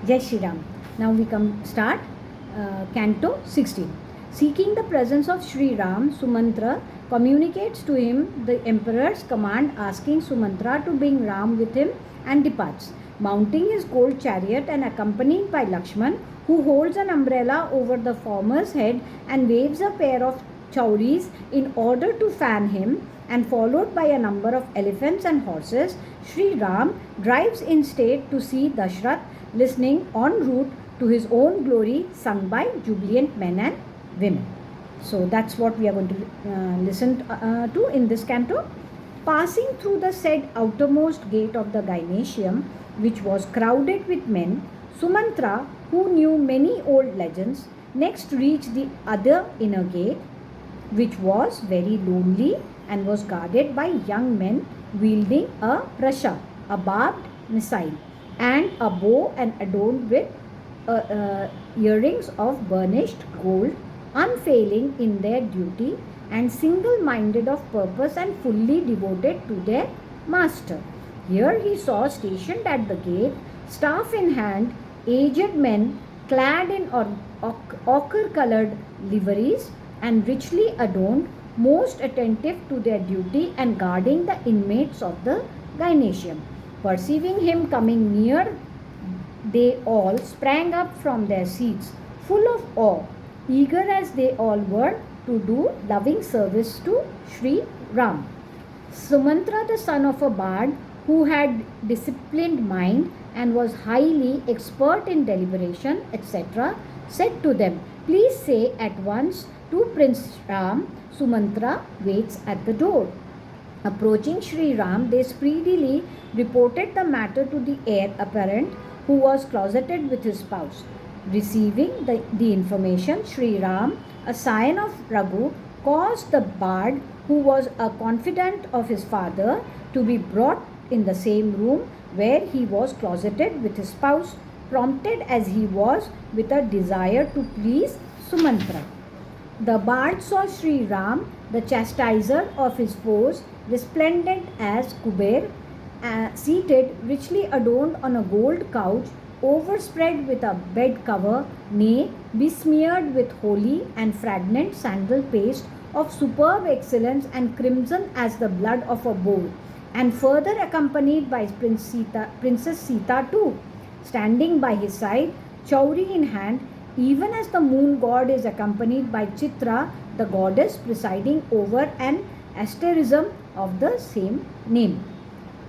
Jai Shri Ram. Now we come start Canto 16. Seeking the presence of Sri Ram, Sumantra communicates to him the emperor's command, asking Sumantra to bring Ram with him, and departs. Mounting his gold chariot and accompanied by Lakshman, who holds an umbrella over the former's head and waves a pair of chauris in order to fan him, and followed by a number of elephants and horses, Sri Ram drives in state to see Dashrath, listening en route to his own glory sung by jubilant men and women. So that's what we are going to listen to in this canto. Passing through the said outermost gate of the gynecium, which was crowded with men, Sumantra, who knew many old legends, next reached the other inner gate, which was very lonely and was guarded by young men wielding a prasha, a barbed missile, and a bow, and adorned with earrings of burnished gold, unfailing in their duty and single-minded of purpose and fully devoted to their master. Here he saw stationed at the gate, staff in hand, aged men clad in ochre-colored liveries and richly adorned, most attentive to their duty and guarding the inmates of the gynecium. Perceiving him coming near, they all sprang up from their seats, full of awe, eager as they all were to do loving service to Sri Ram. Sumantra, the son of a bard who had disciplined mind and was highly expert in deliberation, etc., said to them, "Please say at once to Prince Ram, Sumantra waits at the door." Approaching Sri Ram, they speedily reported the matter to the heir apparent, who was closeted with his spouse. Receiving the information, Sri Ram, a scion of Raghu, caused the bard, who was a confidant of his father, to be brought in the same room where he was closeted with his spouse, prompted as he was with a desire to please Sumantra. The bard saw Sri Ram, the chastiser of his foes, resplendent as Kuber, seated richly adorned on a gold couch, overspread with a bed cover, nay, besmeared with holy and fragrant sandal paste of superb excellence and crimson as the blood of a bull, and further accompanied by Princess Sita too, standing by his side, chauri in hand, even as the moon god is accompanied by Chitra, the goddess presiding over an asterism of the same name.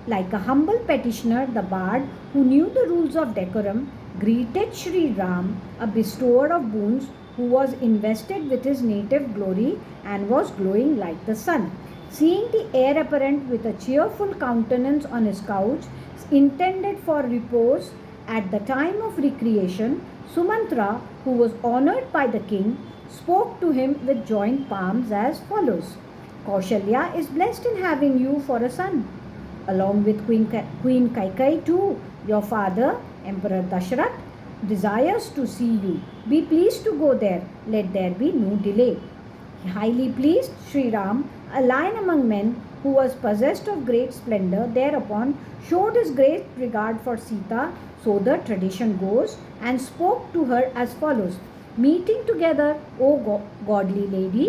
Like a humble petitioner, the bard, who knew the rules of decorum, greeted Sri Ram, a bestower of boons, who was invested with his native glory and was glowing like the sun. Seeing the heir apparent with a cheerful countenance on his couch, intended for repose at the time of recreation, Sumantra, who was honored by the king, spoke to him with joined palms as follows: "Kaushalya is blessed in having you for a son, along with Queen Kaikai too. Your father, Emperor Dashrath, desires to see you. Be pleased to go there. Let there be no delay." Highly pleased, Sri Ram, a lion among men, who was possessed of great splendor, thereupon showed his great regard for Sita, so the tradition goes, and spoke to her as follows: "Meeting together, O godly lady,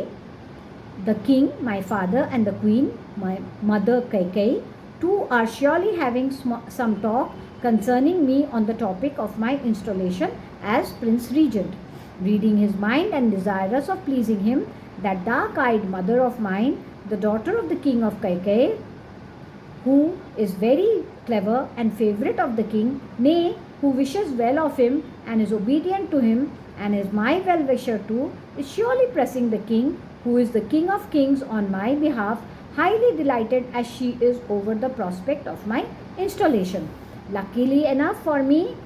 the king, my father, and the queen, my mother Kaikai, too are surely having some talk concerning me on the topic of my installation as Prince Regent. Reading his mind and desirous of pleasing him, that dark-eyed mother of mine, the daughter of the king of Kaikai, who is very clever and favorite of the king, nay, who wishes well of him and is obedient to him and is my well-wisher too, is surely pressing the king, who is the king of kings, on my behalf, highly delighted as she is over the prospect of my installation. Luckily enough for me,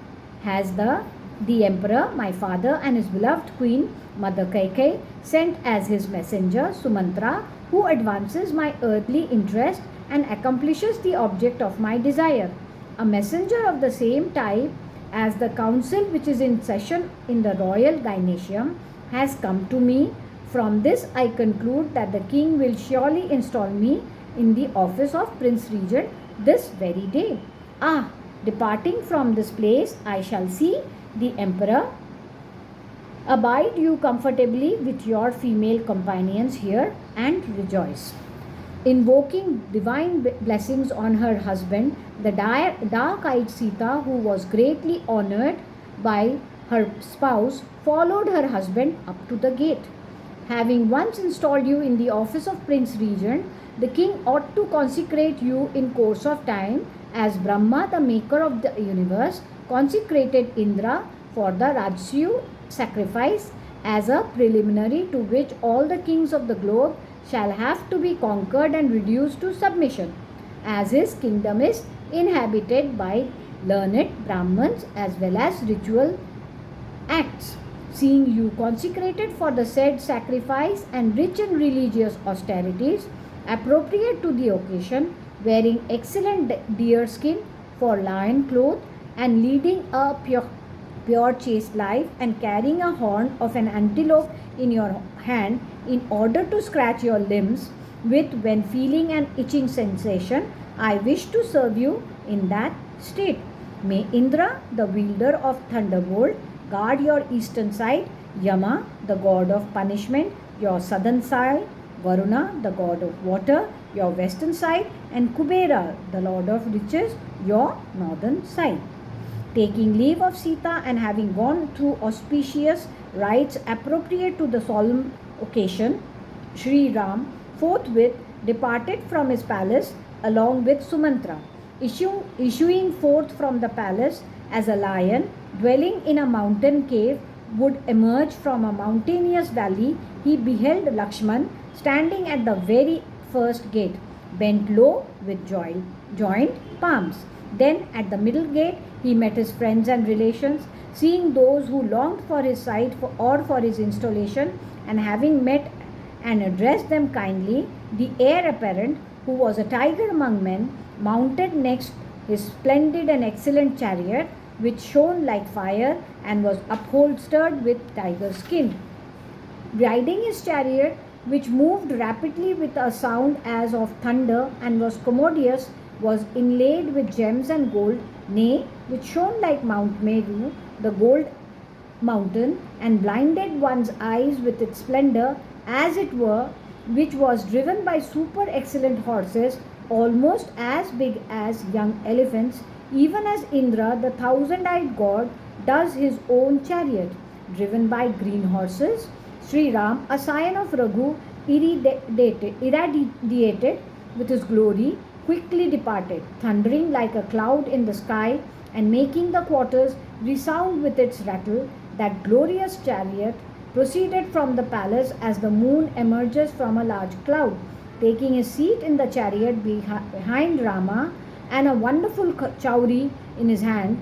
has the emperor, my father, and his beloved queen, Mother Kaikai, sent as his messenger Sumantra, who advances my earthly interest and accomplishes the object of my desire. A messenger of the same type as the council which is in session in the royal gynecium has come to me. From this I conclude that the king will surely install me in the office of Prince Regent this very day. Ah, Departing from this place, I shall see the emperor. Abide you comfortably with your female companions here and rejoice. Invoking divine blessings on her husband, the dark-eyed Sita, who was greatly honored by her spouse, followed her husband up to the gate. Having once installed you in the office of Prince Regent, the king ought to consecrate you in course of time, as Brahma, the maker of the universe, consecrated Indra for the Rajsu sacrifice, as a preliminary to which all the kings of the globe shall have to be conquered and reduced to submission, as his kingdom is inhabited by learned Brahmins as well as ritual acts. Seeing you consecrated for the said sacrifice and rich in religious austerities, appropriate to the occasion, wearing excellent deer skin for lion cloth, and leading a pure chaste life, and carrying a horn of an antelope in your hand in order to scratch your limbs with when feeling an itching sensation, I wish to serve you in that state. May Indra, the wielder of thunderbolt, guard your eastern side, Yama, the god of punishment, your southern side, Varuna, the god of water, your western side, and Kubera, the lord of riches, your northern side. Taking leave of Sita and having gone through auspicious rites appropriate to the solemn occasion, Sri Ram forthwith departed from his palace along with Sumantra. Issuing forth from the palace as a lion dwelling in a mountain cave would emerge from a mountainous valley, he beheld Lakshman standing at the very first gate, bent low with joined palms. Then at the middle gate he met his friends and relations. Seeing those who longed for his sight or for his installation, and having met and addressed them kindly, the heir apparent, who was a tiger among men, mounted next his splendid and excellent chariot, which shone like fire and was upholstered with tiger skin. Riding his chariot, which moved rapidly with a sound as of thunder and was commodious, was inlaid with gems and gold, nay, which shone like Mount Meru, the gold mountain, and blinded one's eyes with its splendor, as it were, which was driven by super excellent horses, almost as big as young elephants, even as Indra, the thousand-eyed god, does his own chariot, driven by green horses. Sri Ram, a scion of Raghu, irradiated with his glory, quickly departed, thundering like a cloud in the sky and making the quarters resound with its rattle. That glorious chariot proceeded from the palace as the moon emerges from a large cloud, taking his seat in the chariot behind Rama, and a wonderful chauri in his hand.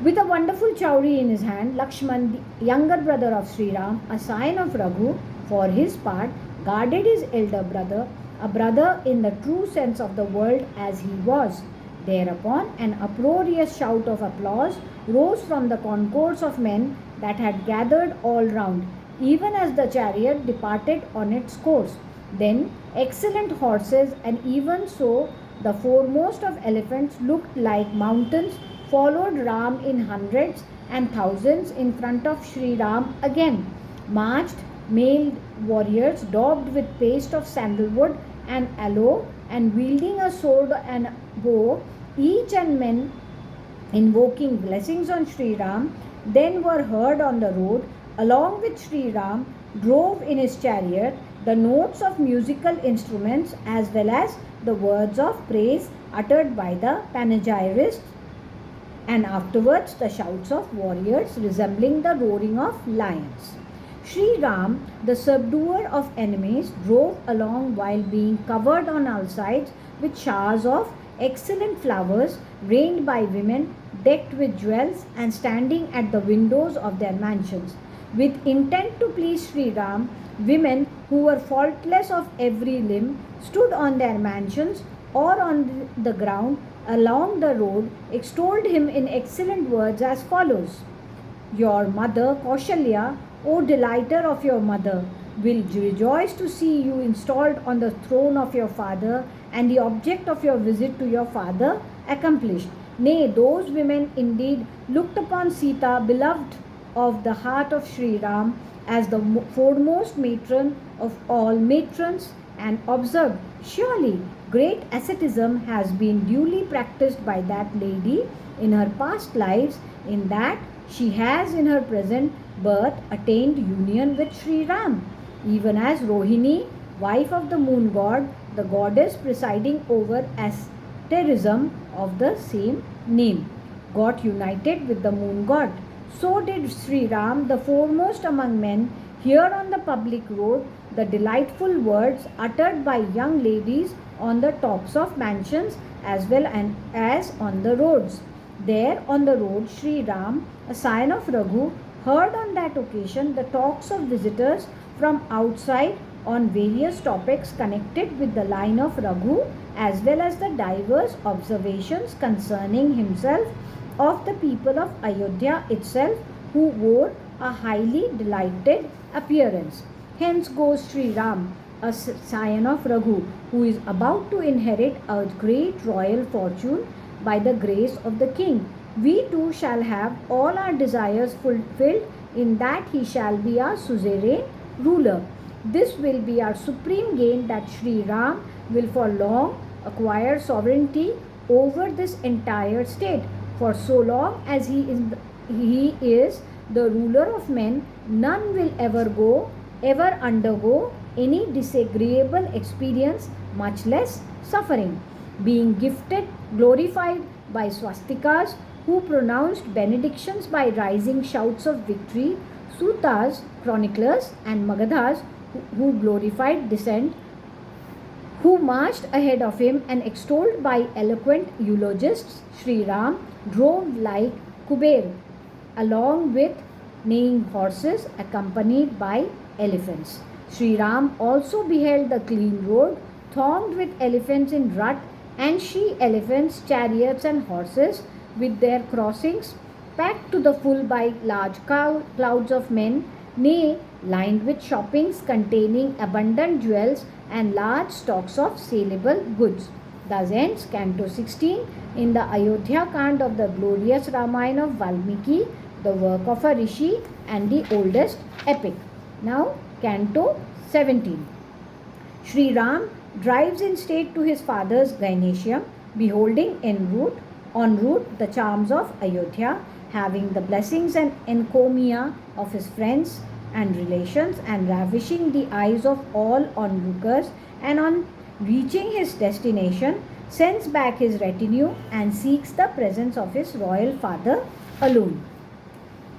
With a wonderful chauri in his hand, Lakshman, the younger brother of Sri Ram, a scion of Raghu, for his part, guarded his elder brother, a brother in the true sense of the word as he was. Thereupon, an uproarious shout of applause rose from the concourse of men that had gathered all round, even as the chariot departed on its course. Then, excellent horses, and even so, the foremost of elephants looked like mountains, followed Ram in hundreds and thousands in front of Sri Ram again. Marched mailed warriors daubed with paste of sandalwood and aloe, and wielding a sword and bow, each and men invoking blessings on Sri Ram, then were heard on the road. Along with Sri Ram drove in his chariot the notes of musical instruments as well as the words of praise uttered by the panegyrists, and afterwards the shouts of warriors resembling the roaring of lions. Sri Ram, the subduer of enemies, drove along while being covered on all sides with showers of excellent flowers, reigned by women, decked with jewels, and standing at the windows of their mansions. With intent to please Sri Ram, women who were faultless of every limb stood on their mansions or on the ground along the road, extolled him in excellent words as follows: Your mother, Kaushalya, O delighter of your mother, will rejoice to see you installed on the throne of your father, and the object of your visit to your father accomplished. Nay, those women indeed looked upon Sita, beloved of the heart of Sri Ram, as the foremost matron of all matrons, and observed, surely great asceticism has been duly practiced by that lady in her past lives, in that she has in her present birth attained union with Sri Ram, even as Rohini, wife of the moon god, the goddess presiding over asterism of the same name, got united with the moon god. So did Sri Ram, the foremost among men, hear on the public road the delightful words uttered by young ladies on the tops of mansions as well as on the roads. There on the road, Sri Ram, a scion of Raghu, heard on that occasion the talks of visitors from outside on various topics connected with the line of Raghu, as well as the diverse observations concerning himself of the people of Ayodhya itself, who wore a highly delighted appearance. Hence goes Sri Ram, a scion of Raghu, who is about to inherit a great royal fortune by the grace of the king. We too shall have all our desires fulfilled, in that he shall be our suzerain ruler. This will be our supreme gain, that Sri Ram will for long acquire sovereignty over this entire state. For so long as he is the ruler of men, none will ever undergo any disagreeable experience, much less suffering. Being gifted, glorified by swastikas, who pronounced benedictions by rising shouts of victory, sutas, chroniclers, and magadhas, who glorified descent, who marched ahead of him and extolled by eloquent eulogists, Sri Ram drove like Kuber, along with neighing horses accompanied by elephants. Sri Ram also beheld the clean road, thronged with elephants in rut and she elephants, chariots, and horses, with their crossings packed to the full by large clouds of men, nay, lined with shoppings containing abundant jewels and large stocks of saleable goods. Thus ends Canto 16 in the AYODHYAKAND of the glorious Ramayan of Valmiki, the work of a rishi and the oldest epic. Now, Canto 17. Sri Ram drives in state to his father's gynecium, beholding en route the charms of Ayodhya, having the blessings and encomia of his friends and relations, and ravishing the eyes of all onlookers, and on reaching his destination, sends back his retinue and seeks the presence of his royal father alone.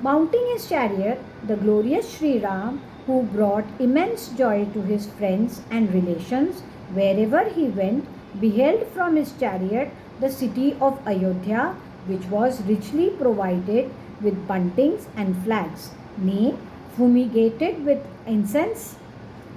Mounting his chariot, the glorious Sri Ram, who brought immense joy to his friends and relations wherever he went, beheld from his chariot the city of Ayodhya, which was richly provided with buntings and flags, nay, fumigated with incense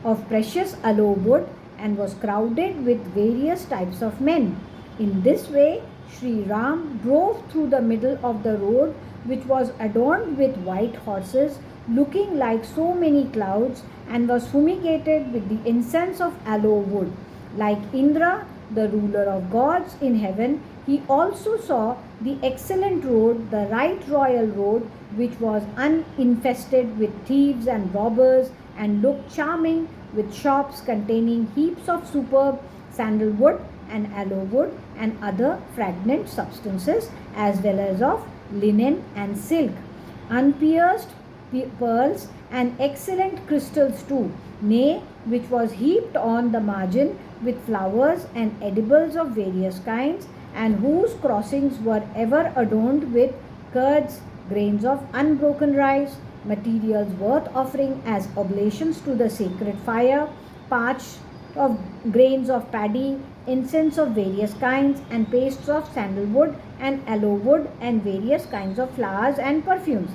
of precious aloe wood, and was crowded with various types of men. In this way, Sri Ram drove through the middle of the road, which was adorned with white horses, looking like so many clouds, and was fumigated with the incense of aloe wood. Like Indra, the ruler of gods in heaven, he also saw the excellent road, the right royal road, which was uninfested with thieves and robbers, and looked charming, with shops containing heaps of superb sandalwood and aloe wood and other fragrant substances, as well as of linen and silk, unpierced pearls, and excellent crystals too, nay, which was heaped on the margin with flowers and edibles of various kinds, and whose crossings were ever adorned with curds, grains of unbroken rice, materials worth offering as oblations to the sacred fire, parched of grains of paddy, incense of various kinds, and pastes of sandalwood and aloe wood, and various kinds of flowers and perfumes.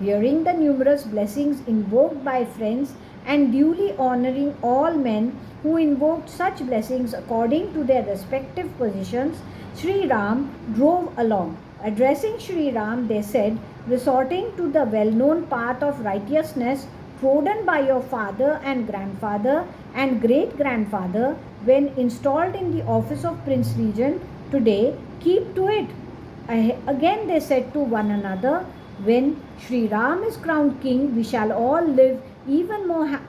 Hearing the numerous blessings invoked by friends, and duly honoring all men who invoked such blessings according to their respective positions, Sri Ram drove along. Addressing Sri Ram, they said, resorting to the well-known path of righteousness trodden by your father and grandfather and great-grandfather when installed in the office of Prince Regent, today keep to it. Again they said to one another, when Sri Ram is crowned king, we shall all live even more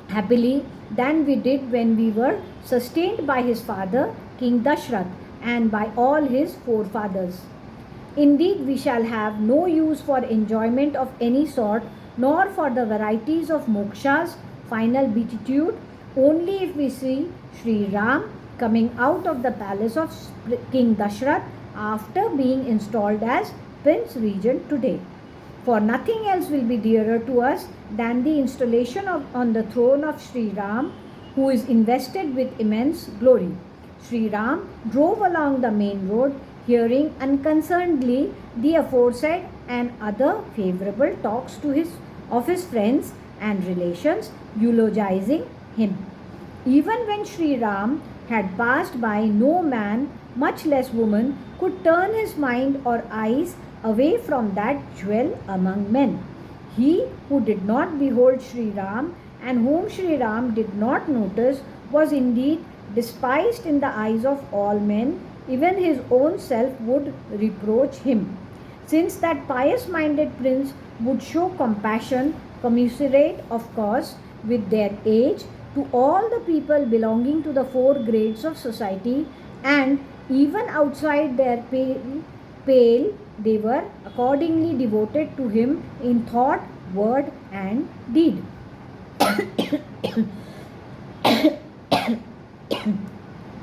happily than we did when we were sustained by his father, King Dashrath, and by all his forefathers. Indeed, we shall have no use for enjoyment of any sort, nor for the varieties of mokshas, final beatitude, only if we see Sri Ram coming out of the palace of King Dashrath after being installed as Prince Regent today. For nothing else will be dearer to us than the installation on the throne of Sri Ram, who is invested with immense glory. Sri Ram drove along the main road, hearing unconcernedly the aforesaid and other favorable talks of his friends and relations, eulogizing him. Even when Sri Ram had passed by, no man, much less woman, could turn his mind or eyes away from that jewel among men. He who did not behold Sri Ram and whom Sri Ram did not notice was indeed despised in the eyes of all men. Even his own self would reproach him. Since that pious minded prince would show compassion, commiserate, of course, with their age, to all the people belonging to the four grades of society, and even outside their pale, they were accordingly devoted to him in thought, word, and deed.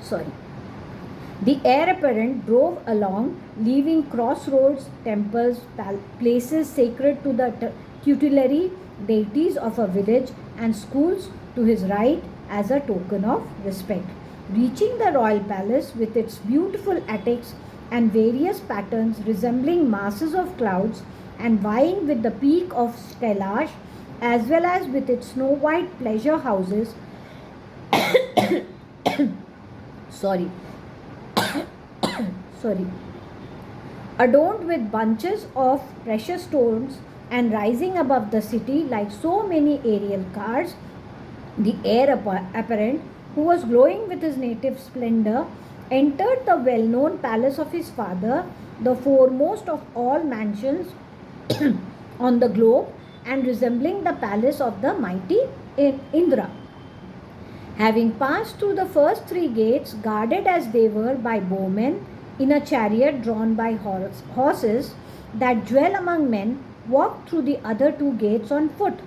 Sorry. The heir apparent drove along, leaving crossroads, temples, places sacred to the tutelary deities of a village, and schools to his right as a token of respect. Reaching the royal palace with its beautiful attics and various patterns resembling masses of clouds and vying with the peak of Kailash, as well as with its snow white pleasure houses, adorned with bunches of precious stones and rising above the city like so many aerial cars, the heir apparent, who was glowing with his native splendor, entered the well-known palace of his father, the foremost of all mansions on the globe and resembling the palace of the mighty Indra. Having passed through the first three gates, guarded as they were by bowmen in a chariot drawn by horses that dwell among men, walked through the other two gates on foot,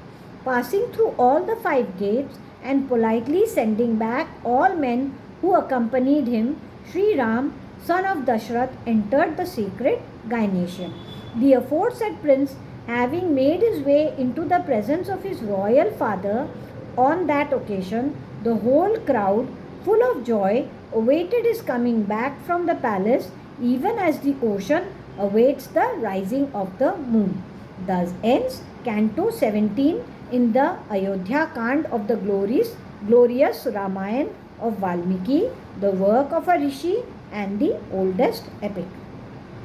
passing through all the five gates and politely sending back all men who accompanied him. Sri Ram, son of Dashrath, entered the sacred Gynatium. The aforesaid prince, having made his way into the presence of his royal father on that occasion, the whole crowd, full of joy, awaited his coming back from the palace, even as the ocean awaits the rising of the moon. Thus ends Canto 17 in the AYODHYAKAND of the glorious Ramayan of Valmiki, the work of a rishi and the oldest epic.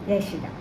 Jai Shri Ram.